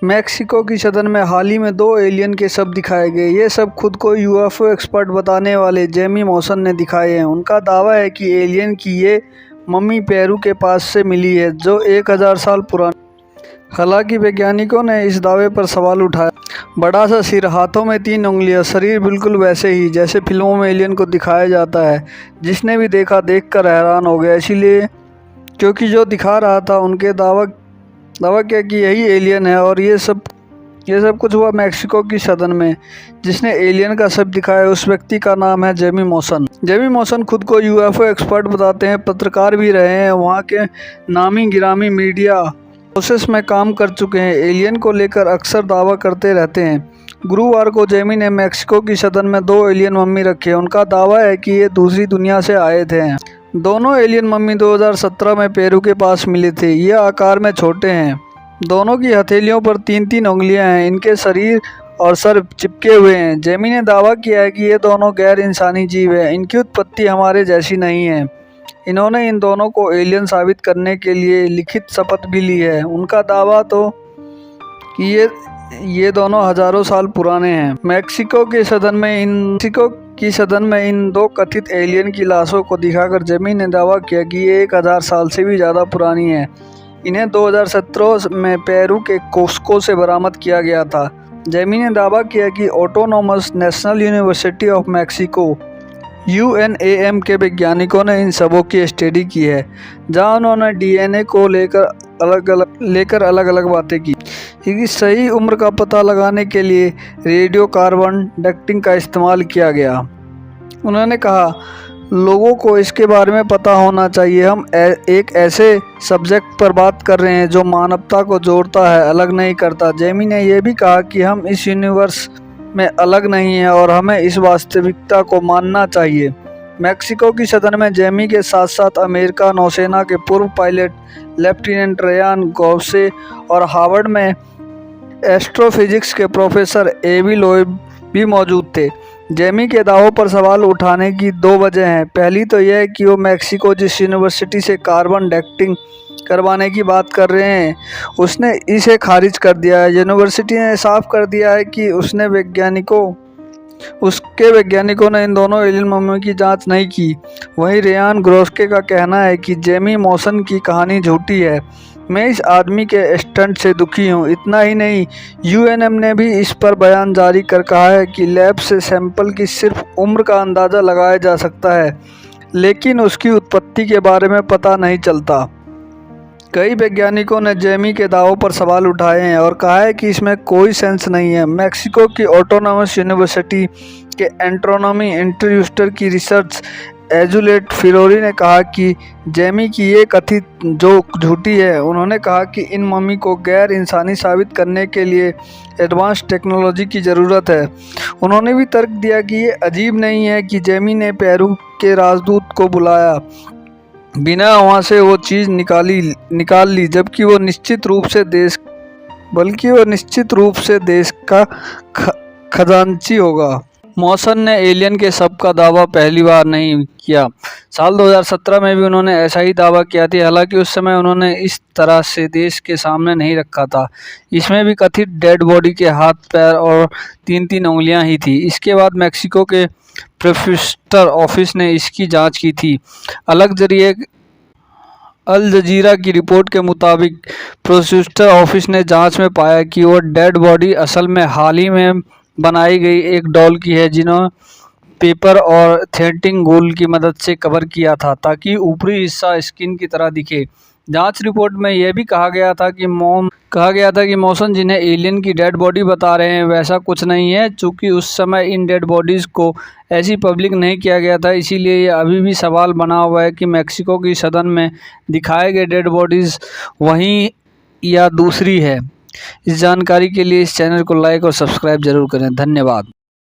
Mexico की सदन में हाल ही में 2 एलियन के शव दिखाए गए। ये सब खुद को यूएफओ एक्सपर्ट बताने वाले जेमी मॉसन ने दिखाए हैं। उनका दावा है कि एलियन की ये मम्मी पेरू के पास से मिली है, जो 1000 साल पुरानी। हालांकि वैज्ञानिकों ने इस दावे पर सवाल उठाया। बड़ा सा सिर, हाथों में 3 उंगलियां, शरीर बिल्कुल वैसे ही जैसे फिल्मों में एलियन को दिखाया जाता है। जिसने भी देखा देखकर हैरान हो गया, इसीलिए क्योंकि जो दिखा रहा था उनके दावा किया कि यही एलियन है। और ये सब कुछ हुआ मेक्सिको की सदन में। जिसने एलियन का शव दिखाया उस व्यक्ति का नाम है जेमी मॉसन। जेमी मॉसन खुद को यूएफओ एक्सपर्ट बताते हैं, पत्रकार भी रहे हैं, वहाँ के नामी गिरामी मीडिया प्रोसेस में काम कर चुके हैं। एलियन को लेकर अक्सर दावा करते रहते हैं। गुरुवार को जेमी ने मेक्सिको की सदन में 2 एलियन मम्मी रखे। उनका दावा है कि ये दूसरी दुनिया से आए थे। दोनों एलियन मम्मी 2017 में पेरू के पास मिले थे। ये आकार में छोटे हैं। दोनों की हथेलियों पर 3-3 उंगलियां हैं। इनके शरीर और सर चिपके हुए हैं। जेमी ने दावा किया है कि ये दोनों गैर इंसानी जीव हैं। इनकी उत्पत्ति हमारे जैसी नहीं है। इन्होंने इन दोनों को एलियन साबित करने के लिए लिखित शपथ भी ली है। उनका दावा तो कि ये दोनों हजारों साल पुराने हैं। मेक्सिको की सदन में इन 2 कथित एलियन की लाशों को दिखाकर जेमी ने दावा किया कि ये 1000 साल से भी ज़्यादा पुरानी है। इन्हें 2017 में पेरू के कोस्को से बरामद किया गया था। जेमी ने दावा किया कि autonomous national university of Mexico UNAM के वैज्ञानिकों ने इन शवों की स्टडी की है, जहां उन्होंने DNA को लेकर अलग अलग बातें की। इसकी सही उम्र का पता लगाने के लिए रेडियो कार्बन डेटिंग का इस्तेमाल किया गया। उन्होंने कहा, लोगों को इसके बारे में पता होना चाहिए। हम एक ऐसे सब्जेक्ट पर बात कर रहे हैं जो मानवता को जोड़ता है, अलग नहीं करता। जेमी ने यह भी कहा कि हम इस यूनिवर्स में अलग नहीं है और हमें इस वास्तविकता को मानना चाहिए। मेक्सिको की सदन में जेमी के साथ साथ अमेरिका नौसेना के पूर्व पायलट लेफ्टिनेंट रेयान गॉसे और हार्वर्ड में एस्ट्रोफिजिक्स के प्रोफेसर एवी लोएब भी मौजूद थे। जेमी के दावों पर सवाल उठाने की 2 वजह हैं। पहली तो यह है कि वो मेक्सिको जिस यूनिवर्सिटी से कार्बन डेटिंग करवाने की बात कर रहे हैं, उसने इसे खारिज कर दिया है। यूनिवर्सिटी ने साफ कर दिया है कि उसके वैज्ञानिकों ने इन दोनों एलियन मम्मियों की जांच नहीं की। वहीं रेयान ग्रोस्के का कहना है कि जेमी मॉसन की कहानी झूठी है। मैं इस आदमी के स्टंट से दुखी हूँ। इतना ही नहीं, UNM ने भी इस पर बयान जारी कर कहा है कि लैब से सैंपल की सिर्फ उम्र का अंदाज़ा लगाया जा सकता है, लेकिन उसकी उत्पत्ति के बारे में पता नहीं चलता। कई वैज्ञानिकों ने जेमी के दावों पर सवाल उठाए हैं और कहा है कि इसमें कोई सेंस नहीं है। मेक्सिको की ऑटोनोमस यूनिवर्सिटी के एस्ट्रोनॉमी इंस्टीट्यूट की रिसर्च एजुलेट फिलोरी ने कहा कि जेमी की ये कथित जोक झूठी है। उन्होंने कहा कि इन मम्मी को गैर इंसानी साबित करने के लिए एडवांस टेक्नोलॉजी की ज़रूरत है। उन्होंने भी तर्क दिया कि ये अजीब नहीं है कि जेमी ने पेरू के राजदूत को बुलाया, बिना वहाँ से वो चीज़ निकाल ली, जबकि वो निश्चित रूप से देश का खजांची होगा। मॉसन ने एलियन के शव का दावा पहली बार नहीं किया। साल 2017 में भी उन्होंने ऐसा ही दावा किया था। हालांकि उस समय उन्होंने इस तरह से देश के सामने नहीं रखा था। इसमें भी कथित डेड बॉडी के हाथ, पैर और 3-3 उंगलियां ही थी। इसके बाद मेक्सिको के प्रोसिक्यूटर ऑफिस ने इसकी जांच की थी। अल जजीरा की रिपोर्ट के मुताबिक प्रोसिक्यूटर ऑफिस ने जांच में पाया कि वो डेड बॉडी असल में हाल ही में बनाई गई एक डॉल की है, जिन्होंने पेपर और थिएटिंग गोल की मदद से कवर किया था ताकि ऊपरी हिस्सा स्किन की तरह दिखे। जांच रिपोर्ट में यह भी कहा गया था कि मॉसन जिन्हें एलियन की डेड बॉडी बता रहे हैं वैसा कुछ नहीं है। चूँकि उस समय इन डेड बॉडीज़ को ऐसी पब्लिक नहीं किया गया था, इसीलिए ये अभी भी सवाल बना हुआ है कि मेक्सिको की सदन में दिखाए गए डेड बॉडीज़ वहीं या दूसरी है। इस जानकारी के लिए इस चैनल को लाइक और सब्सक्राइब जरूर करें। धन्यवाद।